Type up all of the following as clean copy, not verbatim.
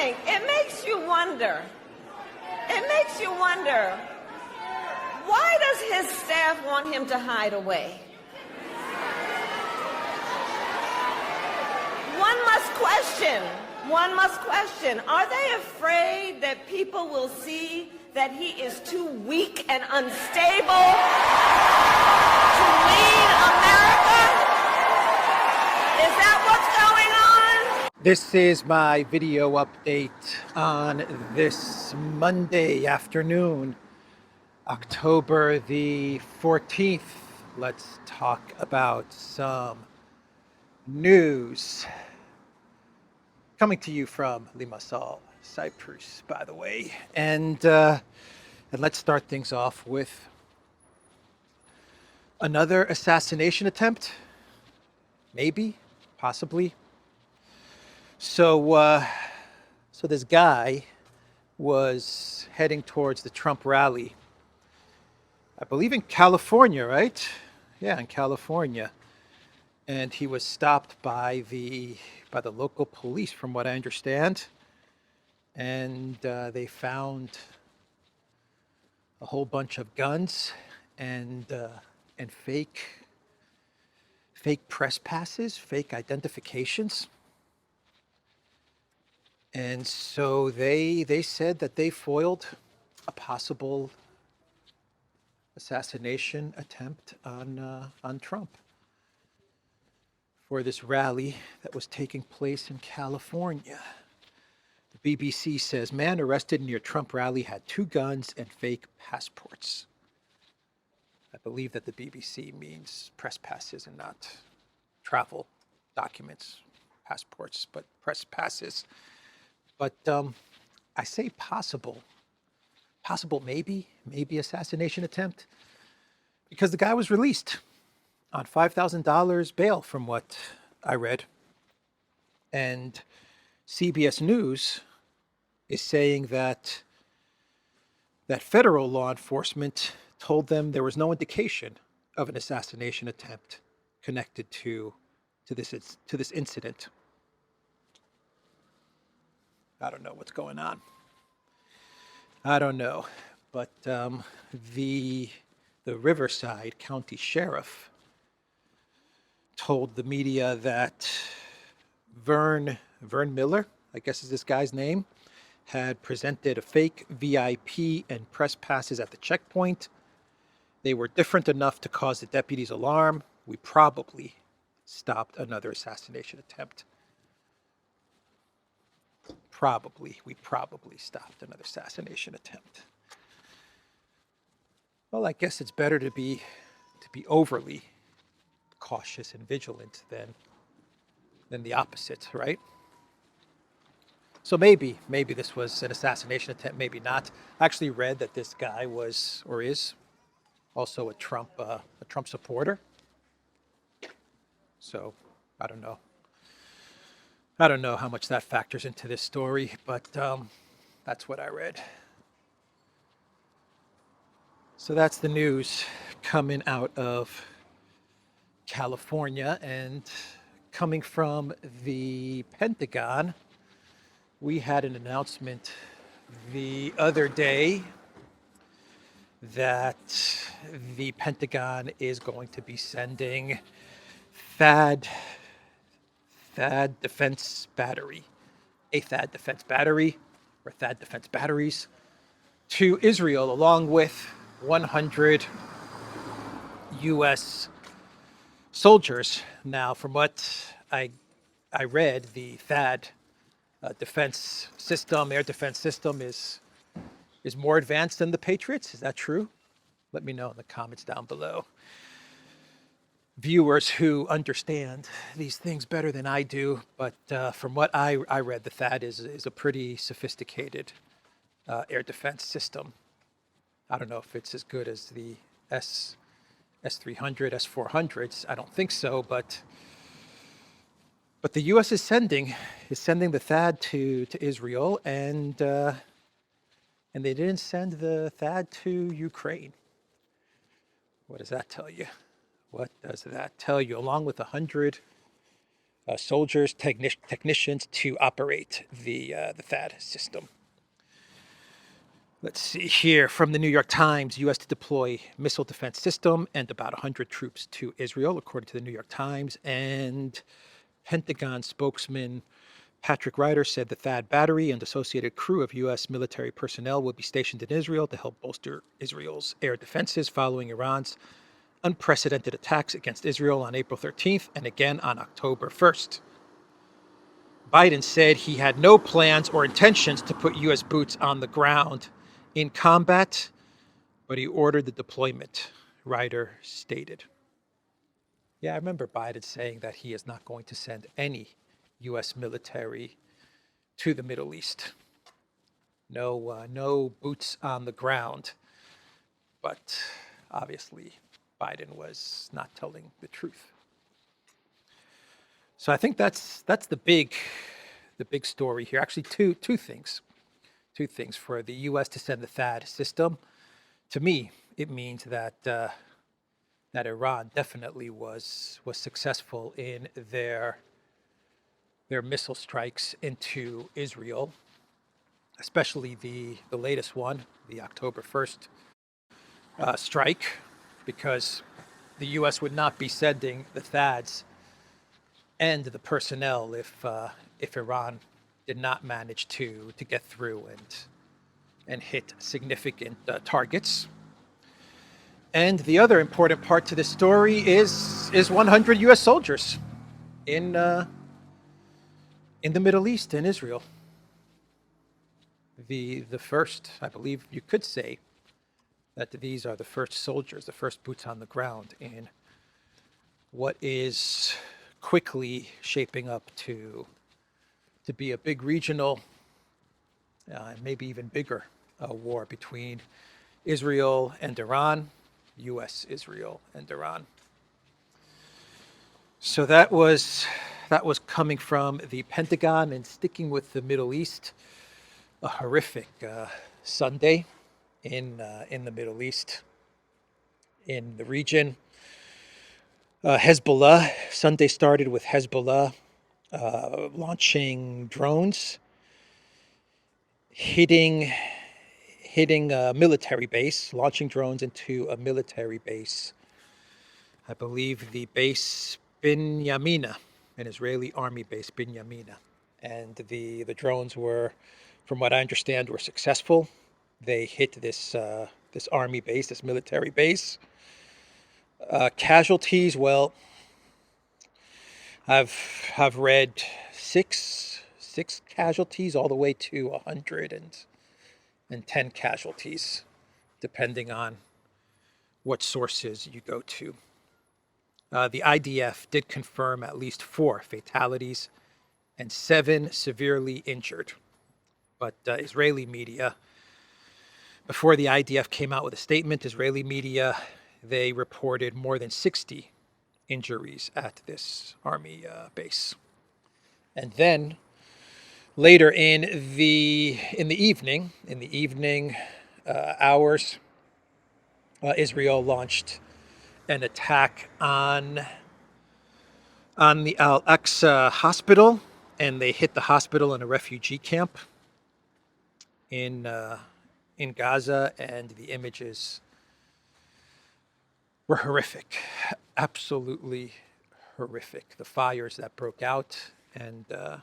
think? It makes you wonder. Why does his staff want him to hide away? One must question, are they afraid that people will see that he is too weak and unstable to lead America? Is that what's going on? This is my video update on this Monday afternoon, October the 14th. Let's talk about some news. Coming to you from Limassol, Cyprus, by the way. And let's start things off with another assassination attempt. Maybe, possibly. So this guy was heading towards the Trump rally, I believe in California, right? Yeah, in California. And he was stopped by the local police, from what I understand. And they found a whole bunch of guns and fake press passes, fake identifications. And so they said that they foiled a possible assassination attempt on Trump for this rally that was taking place in California. The BBC says, man arrested near Trump rally had 2 guns and fake passports. I believe that the BBC means press passes and not travel documents, passports, but press passes. But I say possible maybe assassination attempt, because the guy was released on $5,000 bail, from what I read. And CBS News is saying that federal law enforcement told them there was no indication of an assassination attempt connected to this incident. I don't know what's going on. I don't know. But the Riverside County Sheriff told the media that Vern Miller, I guess is this guy's name, had presented a fake VIP and press passes at the checkpoint. They were different enough to cause the deputies alarm. We probably stopped another assassination attempt. We probably stopped another assassination attempt. Well, I guess it's better to be overly cautious and vigilant than the opposite, right? So maybe this was an assassination attempt, maybe not. I actually read that this guy was, or is, also a Trump supporter. So I don't know how much that factors into this story, but that's what I read. So that's the news coming out of California. And coming from the Pentagon, we had an announcement the other day that the Pentagon is going to be sending THAAD defense battery, a THAAD defense battery, or THAAD defense batteries, to Israel, along with 100 U.S. soldiers. Now, from what I read, the THAAD defense system, air defense system, is more advanced than the Patriots. Is that true? Let me know in the comments down below. Viewers who understand these things better than I do, but from what I read, the THAAD is a pretty sophisticated air defense system. I don't know if it's as good as the S-300, S-400s. I don't think so, but the U.S. is sending the THAAD to Israel, and they didn't send the THAAD to Ukraine. What does that tell you? What does that tell you? Along with 100 soldiers, technicians to operate the THAAD system. Let's see here from the New York Times, U.S. to deploy missile defense system and about 100 troops to Israel, according to the New York Times. And Pentagon spokesman Patrick Ryder said the THAAD battery and associated crew of U.S. military personnel will be stationed in Israel to help bolster Israel's air defenses following Iran's unprecedented attacks against Israel on April 13th and again on October 1st. Biden said he had no plans or intentions to put U.S. boots on the ground in combat, but he ordered the deployment, Ryder stated. Yeah, I remember Biden saying that he is not going to send any U.S. military to the Middle East. No boots on the ground. But obviously, Biden was not telling the truth. So I think that's the big story here. Actually, two things. Two things for the U.S. to send the THAAD system. To me, it means that that Iran definitely was successful in their missile strikes into Israel, especially the latest one, the October 1st strike, because the U.S. would not be sending the THAADs and the personnel if Iran did not manage to get through and hit significant targets. And the other important part to this story is 100 U.S. soldiers in the Middle East, in Israel. The first, I believe you could say, that these are the first soldiers, the first boots on the ground in what is quickly shaping up to be a big regional, maybe even bigger war between Israel and Iran, U.S., Israel, and Iran. So that was coming from the Pentagon. And sticking with the Middle East, a horrific Sunday in the Middle East, in the region. Hezbollah, Sunday started with Hezbollah launching drones, hitting a military base, launching drones into a military base. I believe the base Binyamina, an Israeli army base, Binyamina. And the drones were, from what I understand, were successful. They hit this army base, this military base. Casualties, well, I've read six casualties all the way to 110 casualties, depending on what sources you go to. The IDF did confirm at least 4 fatalities and 7 severely injured. But Israeli media, before the IDF came out with a statement, Israeli media, they reported more than 60 injuries at this army base. And then later in the evening hours, Israel launched an attack on the Al-Aqsa hospital, and they hit the hospital in a refugee camp in Gaza, and the images were horrific, absolutely horrific. The fires that broke out, and the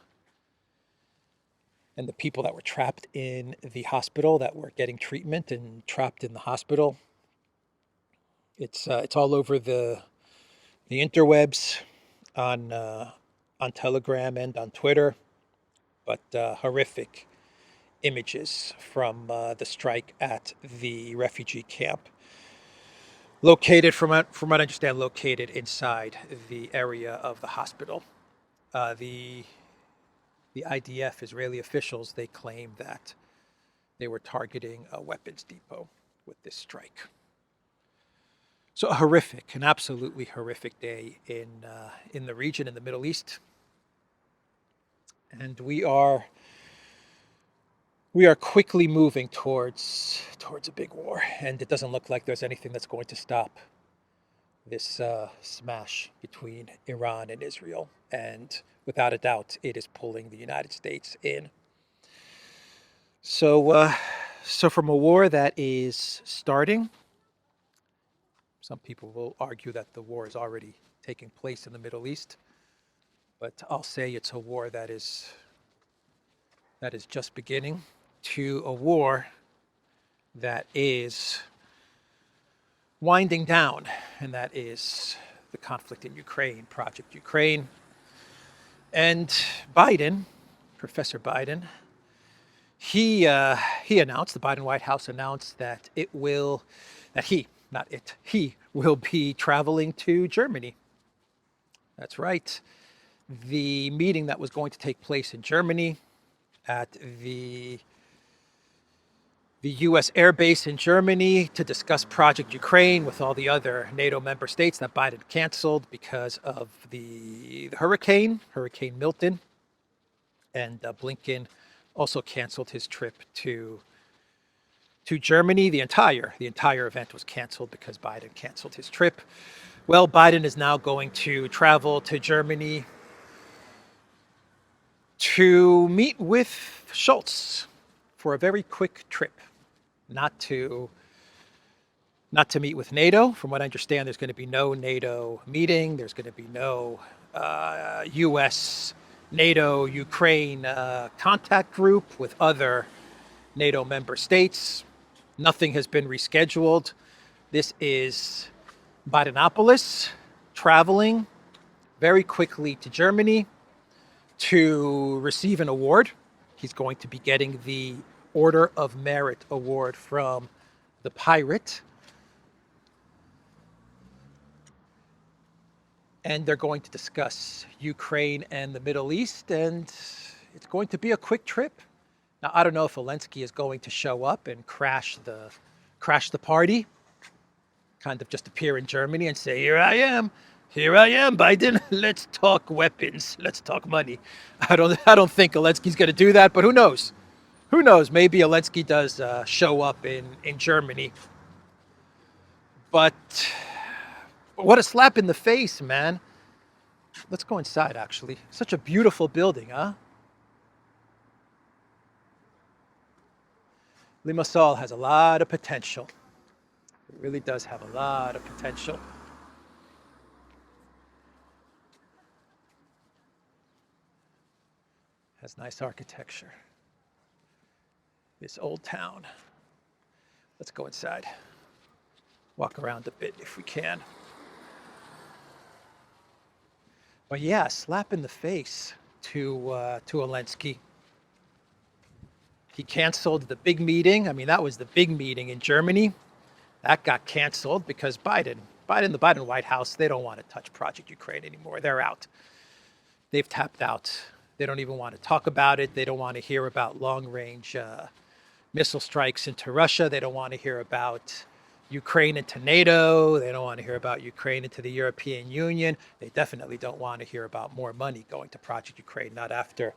people that were trapped in the hospital, that were getting treatment and trapped in the hospital. It's all over the interwebs, on Telegram and on Twitter, but horrific images from the strike at the refugee camp, located, from what I understand, located inside the area of the hospital. The IDF, Israeli officials, they claim that they were targeting a weapons depot with this strike. So a horrific, an absolutely horrific day in the region, in the Middle East. And we are quickly moving towards a big war, and it doesn't look like there's anything that's going to stop this smash between Iran and Israel. And without a doubt, it is pulling the United States in. So from a war that is starting, some people will argue that the war is already taking place in the Middle East, but I'll say it's a war that is just beginning, to a war that is winding down, and that is the conflict in Ukraine, Project Ukraine. And Biden, Professor Biden, he announced, the Biden White House announced that he will be traveling to Germany. That's right. The meeting that was going to take place in Germany at the U.S. Air Base in Germany to discuss Project Ukraine with all the other NATO member states that Biden canceled because of the Hurricane Milton. And Blinken also canceled his trip to Germany. The entire event was canceled because Biden canceled his trip. Well, Biden is now going to travel to Germany to meet with Schultz for a very quick trip. Not to meet with NATO. From what I understand, there's going to be no NATO meeting. There's going to be no U.S. NATO Ukraine contact group with other NATO member states. Nothing has been rescheduled. This is Bidenopolis traveling very quickly to Germany to receive an award. He's going to be getting the Order of Merit Award from the Pirate. And they're going to discuss Ukraine and the Middle East, and it's going to be a quick trip. Now, I don't know if Zelensky is going to show up and crash the party, kind of just appear in Germany and say, here I am, Biden, let's talk weapons, let's talk money. I don't think Zelensky's going to do that, but who knows? Who knows? Maybe Zelensky does show up in Germany. But what a slap in the face, man. Let's go inside, actually. Such a beautiful building, huh? Limassol has a lot of potential. It really does have a lot of potential. Has nice architecture. This old town. Let's go inside. Walk around a bit if we can. But yeah, slap in the face to Zelensky. He canceled the big meeting. I mean, that was the big meeting in Germany. That got canceled because the Biden White House, they don't want to touch Project Ukraine anymore. They're out. They've tapped out. They don't even want to talk about it. They don't want to hear about long-range missile strikes into Russia. They don't want to hear about Ukraine into NATO. They don't want to hear about Ukraine into the European Union. They definitely don't want to hear about more money going to Project Ukraine, not after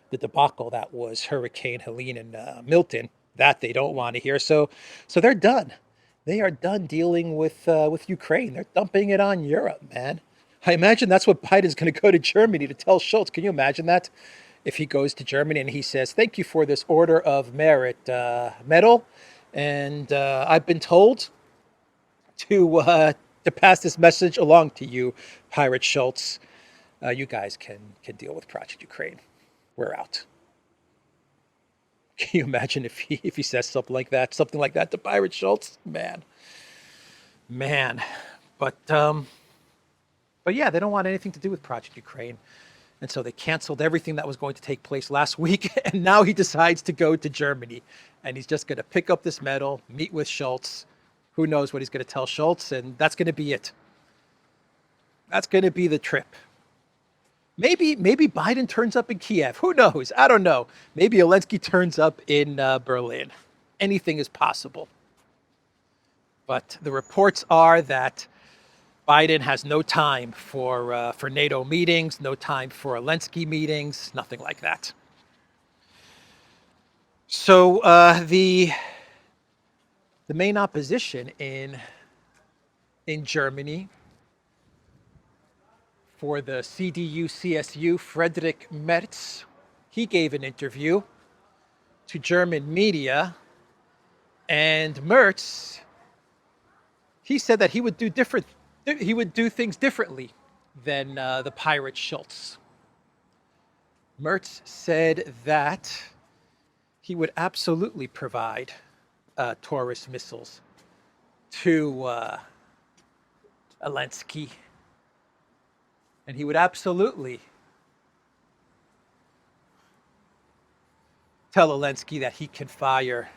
the debacle that was Hurricane Helene and Milton. That they don't want to hear. So they're done. They are done dealing with Ukraine. They're dumping it on Europe, man. I imagine that's what Biden's going to go to Germany to tell Schultz. Can you imagine that? If he goes to Germany and he says, thank you for this Order of Merit medal. And I've been told to pass this message along to you, Pirate Schultz. You guys can deal with Project Ukraine. We're out. Can you imagine if he says something like that to Pirate Schultz? Man. But yeah, they don't want anything to do with Project Ukraine. And so they canceled everything that was going to take place last week. And now he decides to go to Germany. And he's just going to pick up this medal, meet with Schultz. Who knows what he's going to tell Schultz? And that's going to be it. That's going to be the trip. Maybe Biden turns up in Kiev. Who knows? I don't know. Maybe Zelensky turns up in Berlin. Anything is possible. But the reports are that Biden has no time for NATO meetings, no time for Zelensky meetings, nothing like that. So the main opposition in Germany for the CDU-CSU, Friedrich Merz. He gave an interview to German media, and Merz, he said that he would do things differently than the pirate Schultz. Merz said that he would absolutely provide Taurus missiles to Zelensky, and he would absolutely tell Zelensky that he can fire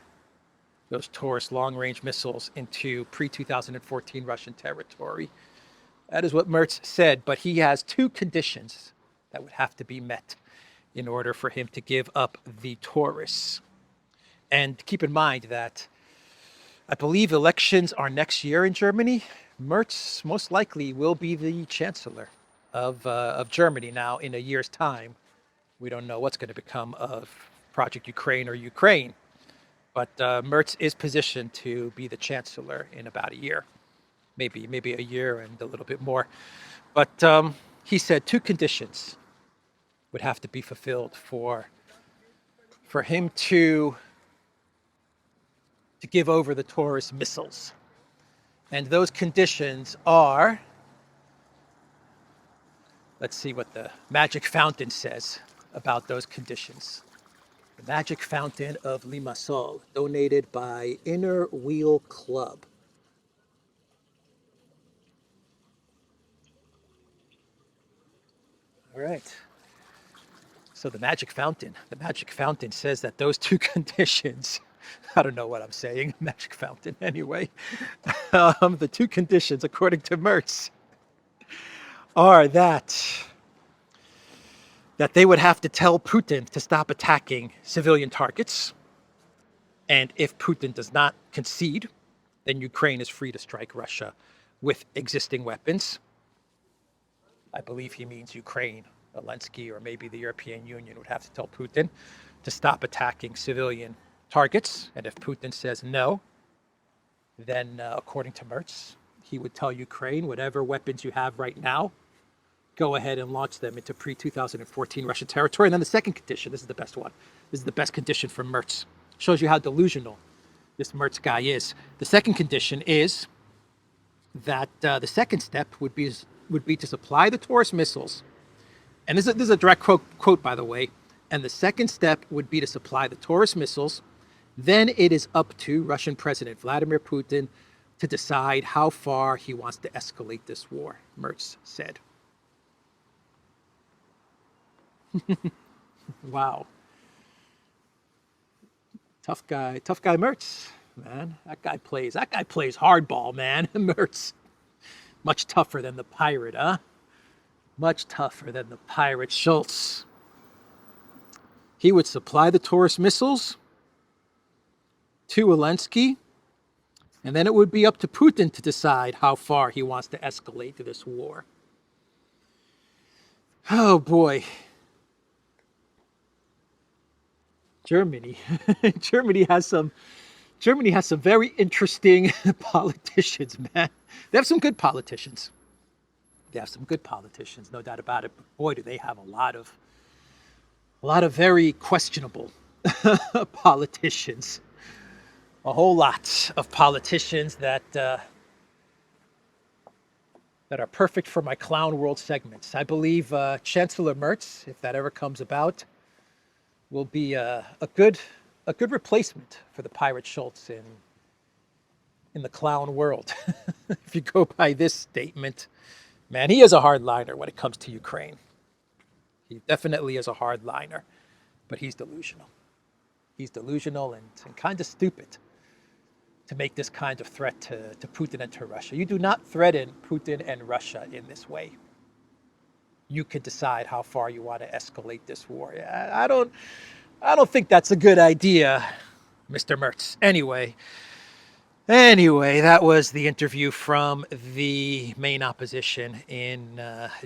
those Taurus long-range missiles into pre-2014 Russian territory. That is what Merz said, but he has two conditions that would have to be met in order for him to give up the Taurus. And keep in mind that I believe elections are next year in Germany. Merz most likely will be the chancellor of Germany now in a year's time. We don't know what's going to become of Project Ukraine or Ukraine, but Merz is positioned to be the chancellor in about a year, maybe a year and a little bit more. But he said two conditions would have to be fulfilled for him to give over the Taurus missiles. And those conditions are, let's see what the Magic Fountain says about those conditions. The Magic Fountain of Limassol, donated by Inner Wheel Club. All right. So the Magic Fountain says that those two conditions, I don't know what I'm saying, Magic Fountain anyway. The two conditions, according to Merz, are that they would have to tell Putin to stop attacking civilian targets. And if Putin does not concede, then Ukraine is free to strike Russia with existing weapons. I believe he means Ukraine. Zelensky or maybe the European Union would have to tell Putin to stop attacking civilian targets. And if Putin says no, then according to Merz, he would tell Ukraine, whatever weapons you have right now, go ahead and launch them into pre-2014 Russian territory. And then the second condition, this is the best one. This is the best condition from Merz. Shows you how delusional this Merz guy is. The second condition is that the second step would be to supply the Taurus missiles. And this is a direct quote, by the way. And the second step would be to supply the Taurus missiles. Then it is up to Russian President Vladimir Putin to decide how far he wants to escalate this war, Merz said. Wow. Tough guy Merz, man. That guy plays hardball, man. Merz. Much tougher than the pirate, huh? Much tougher than the pirate Schultz. He would supply the Taurus missiles to Zelensky, and then it would be up to Putin to decide how far he wants to escalate this war. Oh boy. Germany. Germany has some very interesting politicians, man. They have some good politicians. No doubt about it. But boy, do they have a lot of very questionable politicians. A whole lot of politicians that are perfect for my Clown World segments. I believe Chancellor Merz, if that ever comes about, will be a good replacement for the pirate Schultz in the clown world. If you go by this statement, man, he is a hardliner when it comes to Ukraine. He definitely is a hardliner, but he's delusional. He's delusional and kind of stupid to make this kind of threat to Putin and to Russia. You do not threaten Putin and Russia in this way. You could decide how far you want to escalate this war. I don't think that's a good idea, Mr. Merz. Anyway, that was the interview from the main opposition in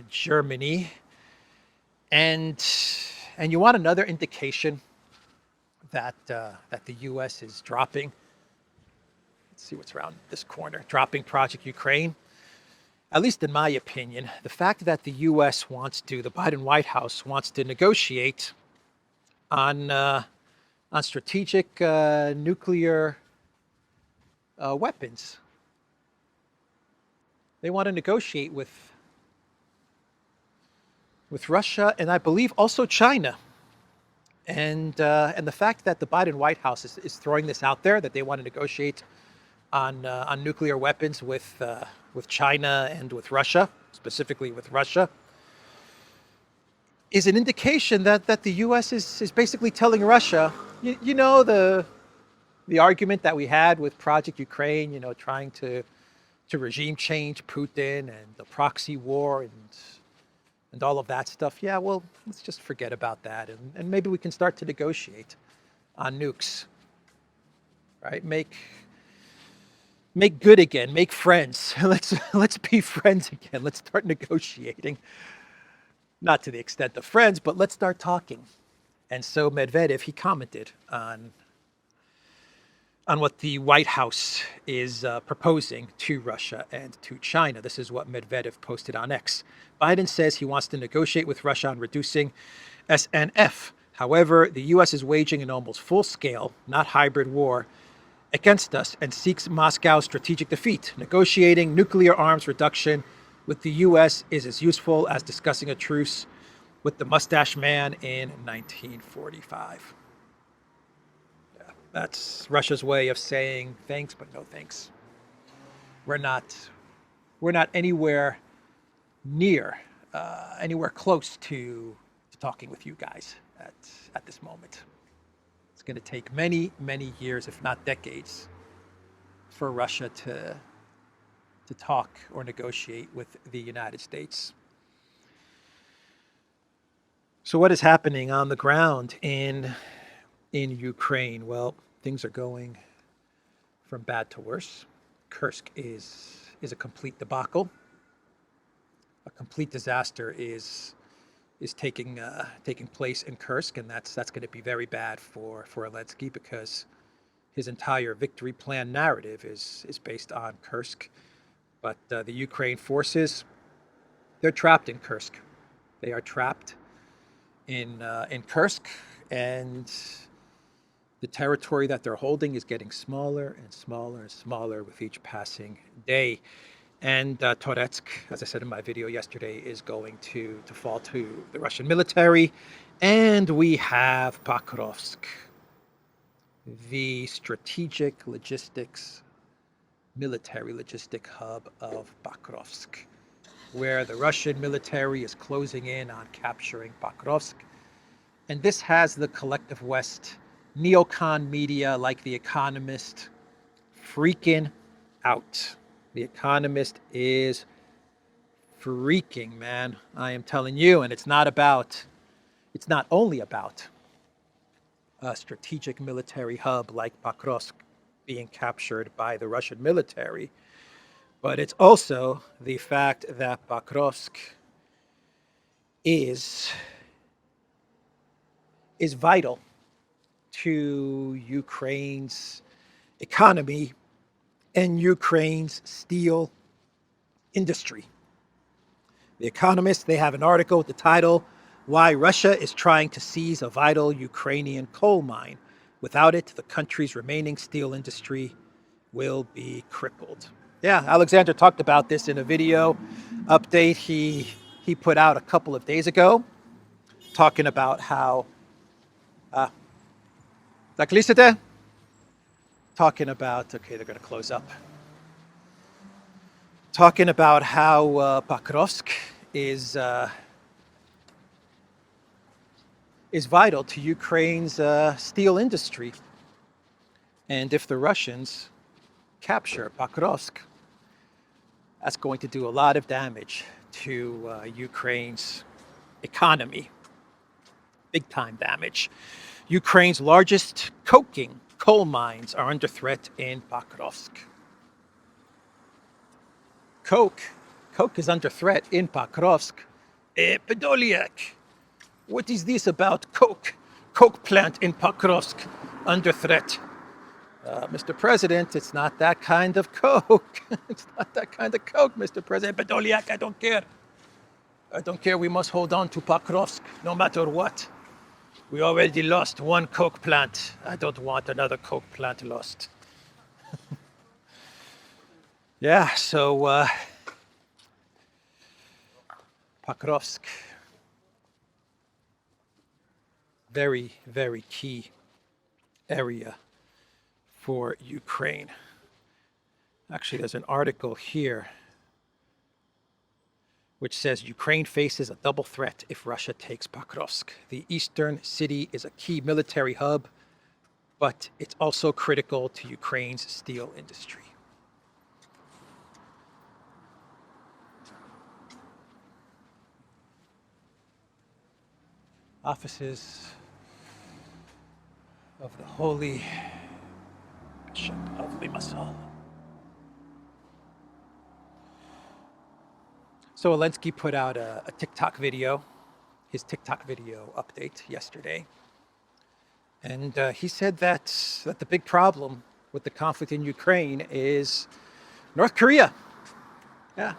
Germany. And you want another indication that the U.S. is dropping. Let's see what's around this corner. Dropping Project Ukraine. at least in my opinion, the fact that the U.S. the Biden White House wants to negotiate on strategic nuclear weapons. They want to negotiate with Russia and I believe also China. And the fact that the Biden White House is throwing this out there, that they want to negotiate on nuclear weapons with China and with Russia, specifically with Russia, is an indication that the U.S. is basically telling Russia, you know, the argument that we had with Project Ukraine, you know, trying to regime change Putin and the proxy war and all of that stuff. Yeah, well, let's just forget about that, and maybe we can start to negotiate on nukes, right? Make good again, make friends. Let's be friends again. Let's start negotiating. Not to the extent of friends, but let's start talking. And so Medvedev, he commented on what the White House is proposing to Russia and to China. This is what Medvedev posted on X. Biden says he wants to negotiate with Russia on reducing SNF. However, the U.S. is waging an almost full-scale, not hybrid war against us and seeks Moscow's strategic defeat. Negotiating nuclear arms reduction with the U.S. is as useful as discussing a truce with the mustache man in 1945. Yeah, that's Russia's way of saying thanks, but no thanks. We're not anywhere near, anywhere close to talking with you guys at this moment. It's going to take many, many years, if not decades, for Russia to talk or negotiate with the United States. So what is happening on the ground in Ukraine? Well, things are going from bad to worse. Kursk is a complete debacle. A complete disaster is taking place in Kursk, and that's going to be very bad for Zelensky, because his entire victory plan narrative is based on Kursk. But the Ukraine forces, they're trapped in Kursk. They are trapped in Kursk, and the territory that they're holding is getting smaller and smaller and smaller with each passing day. And Toretsk, as I said in my video yesterday, is going to fall to the Russian military. And we have Pokrovsk, the strategic logistics, military logistic hub of Pokrovsk, where the Russian military is closing in on capturing Pokrovsk. And this has the collective West, neocon media like The Economist, freaking out. The Economist is freaking, man. I am telling you, and it's not only about a strategic military hub like Pokrovsk being captured by the Russian military, but it's also the fact that Pokrovsk is vital to Ukraine's economy and Ukraine's steel industry. The Economist, they have an article with the title, "Why Russia is Trying to Seize a Vital Ukrainian Coal Mine. Without it, the country's remaining steel industry will be crippled." Yeah, Alexander talked about this in a video update he put out a couple of days ago, talking about how talking about, okay, they're going to close up. Talking about how Pokrovsk is vital to Ukraine's steel industry. And if the Russians capture Pokrovsk, that's going to do a lot of damage to Ukraine's economy. Big time damage. Ukraine's largest coking coal mines are under threat in Pokrovsk. Coke is under threat in Pokrovsk. Podolyak, what is this about Coke plant in Pokrovsk under threat? Mr. President, it's not that kind of Coke. It's not that kind of Coke, Mr. President. Podolyak, I don't care. I don't care. We must hold on to Pokrovsk no matter what. We already lost one Coke plant. I don't want another Coke plant lost. Yeah, so Pokrovsk, very, very key area for Ukraine. Actually, there's an article here which says Ukraine faces a double threat if Russia takes Pokrovsk. The eastern city is a key military hub, but it's also critical to Ukraine's steel industry. Offices of the Holy Bishop of Limassol. So Zelensky put out a TikTok video, his TikTok video update yesterday. And he said that the big problem with the conflict in Ukraine is North Korea. Yeah,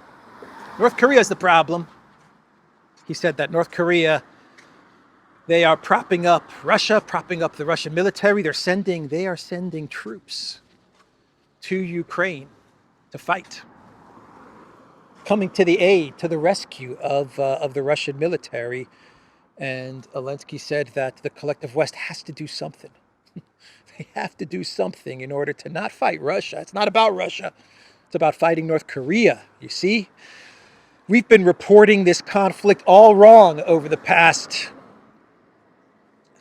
North Korea is the problem. He said that North Korea, they are propping up Russia, propping up the Russian military. They are sending troops to Ukraine to fight, coming to the aid, to the rescue of the Russian military. And Zelensky said that the collective West has to do something. They have to do something in order to not fight Russia. It's not about Russia. It's about fighting North Korea, you see? We've been reporting this conflict all wrong over the past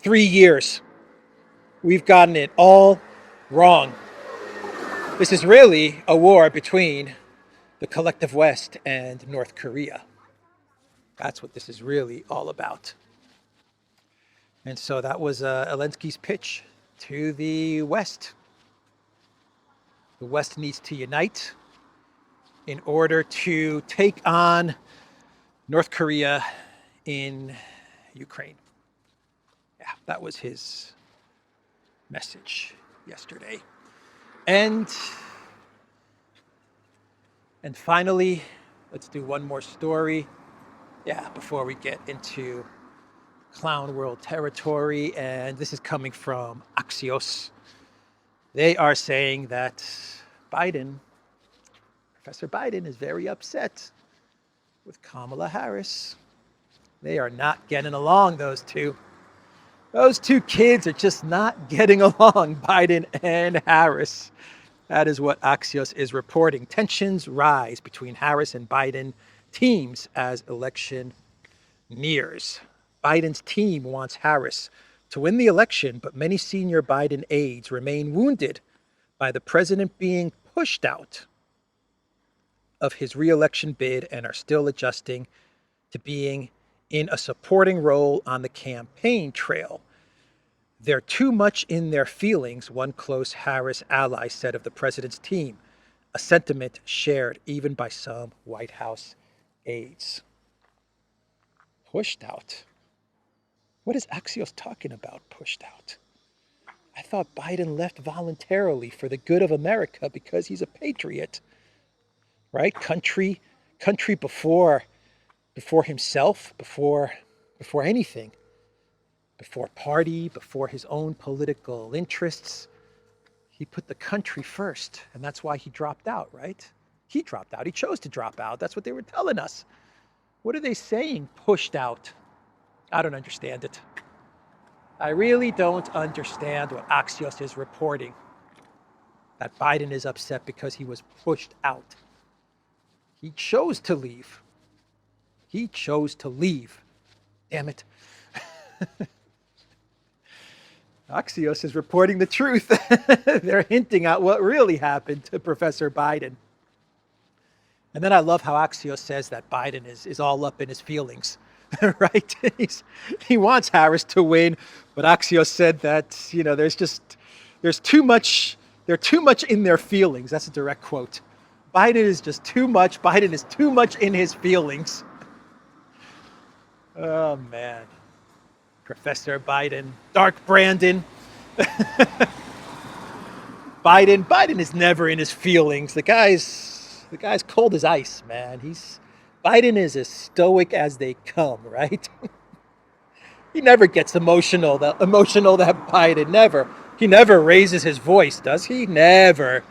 3 years. We've gotten it all wrong. This is really a war between the collective West and North Korea. That's what this is really all about. And so that was Zelensky's pitch to the West. The West needs to unite in order to take on North Korea in Ukraine. Yeah, that was his message yesterday. And finally, let's do one more story. Yeah, before we get into clown world territory. And this is coming from Axios. They are saying that Professor Biden is very upset with Kamala Harris. They are not getting along, those two. Those two kids are just not getting along, Biden and Harris. That is what Axios is reporting. Tensions rise between Harris and Biden teams as election nears. Biden's team wants Harris to win the election, but many senior Biden aides remain wounded by the president being pushed out of his re-election bid and are still adjusting to being in a supporting role on the campaign trail. They're too much in their feelings, one close Harris ally said of the president's team, a sentiment shared even by some White House aides. Pushed out. What is Axios talking about, pushed out? I thought Biden left voluntarily for the good of America because he's a patriot, right? Country before himself, before anything, before party, before his own political interests. He put the country first, and that's why he dropped out, right? He dropped out. He chose to drop out. That's what they were telling us. What are they saying, pushed out? I don't understand it. I really don't understand what Axios is reporting. That Biden is upset because he was pushed out. He chose to leave. He chose to leave. Damn it. Axios is reporting the truth. They're hinting at what really happened to Professor Biden. And then I love how Axios says that Biden is all up in his feelings, right? He wants Harris to win, but Axios said that, there's too much, they're too much in their feelings. That's a direct quote. Biden is just too much. Biden is too much in his feelings. Oh, man. Professor Biden, Dark Brandon. Biden is never in his feelings. The guy's cold as ice, man. Biden is as stoic as they come, right? He never gets emotional. That Biden never. He never raises his voice, does he? Never.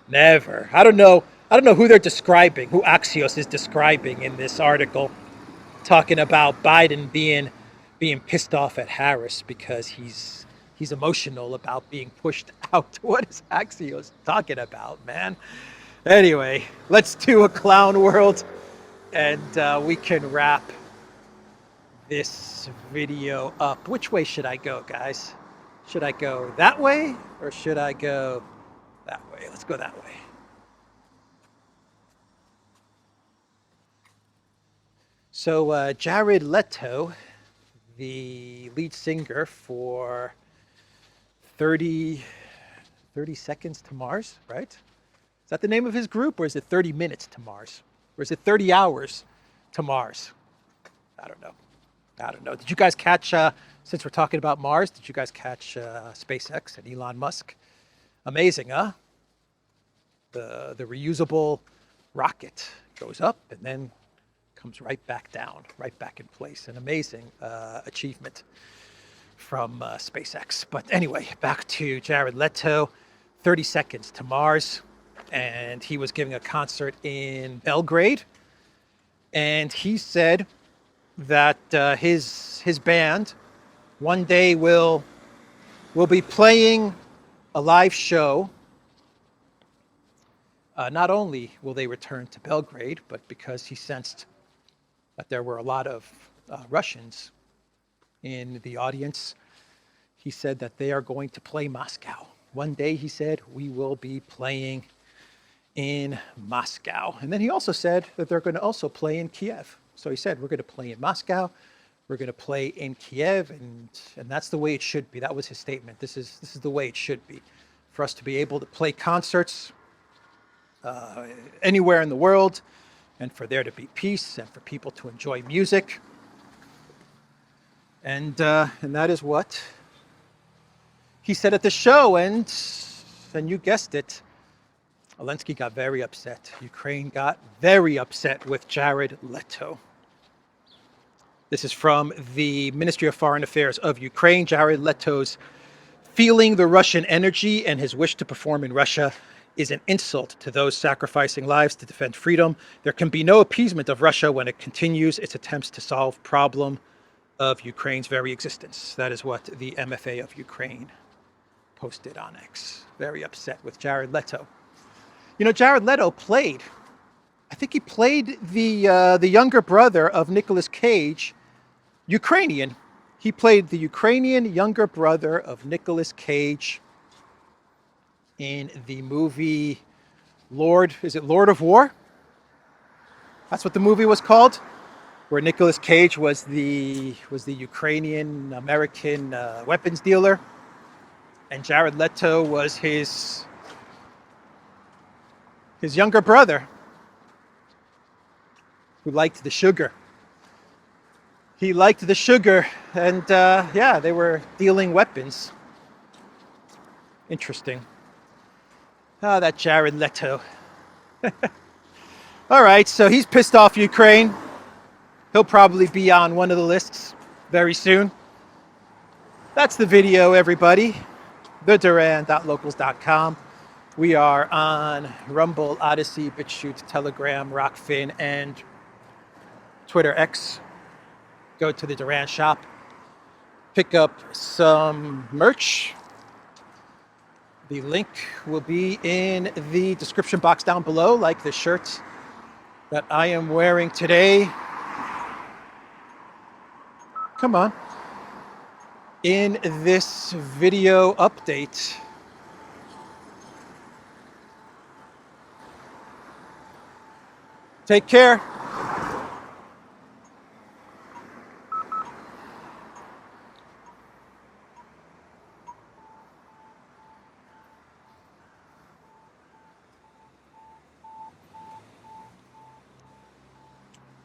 Never. I don't know who they're describing, who Axios is describing in this article, talking about Biden being pissed off at Harris because he's emotional about being pushed out. What is Axios talking about, man? Anyway, let's do a clown world, and we can wrap this video up. Which way should I go, guys? Should I go that way or should I go that way? Let's go that way. So Jared Leto, the lead singer for 30 Seconds to Mars, right? Is that the name of his group, or is it 30 Minutes to Mars? Or is it 30 Hours to Mars? I don't know. Did you guys catch, since we're talking about Mars, did you guys catch SpaceX and Elon Musk? Amazing, huh? The reusable rocket goes up and then comes right back down, right back in place. An amazing achievement from SpaceX. But anyway, back to Jared Leto, 30 Seconds to Mars. And he was giving a concert in Belgrade. And he said that his band one day will be playing a live show. Not only will they return to Belgrade, but because he sensed that there were a lot of Russians in the audience, he said that they are going to play Moscow. One day, he said, we will be playing in Moscow. And then he also said that they're going to also play in Kiev. So he said, we're going to play in Moscow, we're going to play in Kiev, and that's the way it should be. That was his statement. This is the way it should be, for us to be able to play concerts anywhere in the world, and for there to be peace, and for people to enjoy music. And that is what he said at the show. And you guessed it, Zelensky got very upset. Ukraine got very upset with Jared Leto. This is from the Ministry of Foreign Affairs of Ukraine. Jared Leto's feeling the Russian energy and his wish to perform in Russia is an insult to those sacrificing lives to defend freedom. There can be no appeasement of Russia when it continues its attempts to solve problem of Ukraine's very existence. That is what the MFA of Ukraine posted on X. Very upset with Jared Leto. You know, Jared Leto played, I think he played the younger brother of Nicolas Cage, Ukrainian. He played the Ukrainian younger brother of Nicolas Cage in the movie Lord of War? That's what the movie was called, where Nicolas Cage was the Ukrainian American weapons dealer, and Jared Leto was his younger brother, who liked the sugar. He liked the sugar, and yeah, they were dealing weapons. Interesting. Ah, that Jared Leto. All right, so he's pissed off Ukraine. He'll probably be on one of the lists very soon. That's the video, everybody. TheDuran.locals.com. We are on Rumble, ODYSEE, BitChute, Telegram, Rockfin, and Twitter X. Go to the Duran shop. Pick up some merch. The link will be in the description box down below, like the shirt that I am wearing today. Come on. In this video update, take care.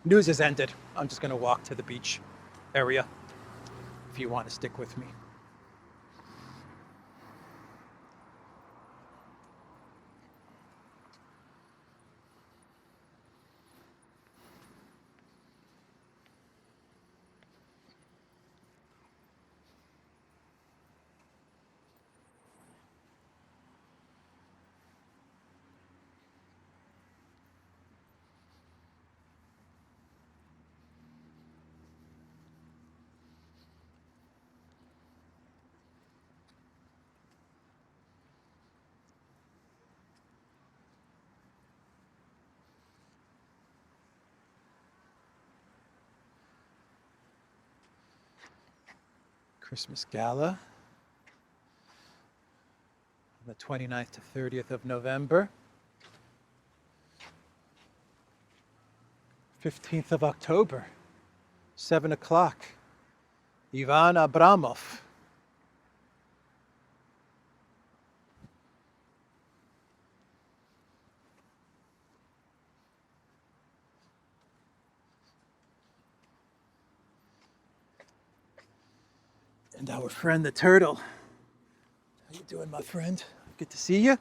News has ended. I'm just going to walk to the beach area if you want to stick with me. Christmas Gala on the 29th to 30th of November. 15th of October, 7 o'clock, Ivan Abramov. And our friend the turtle. How you doing, my friend? Good to see you.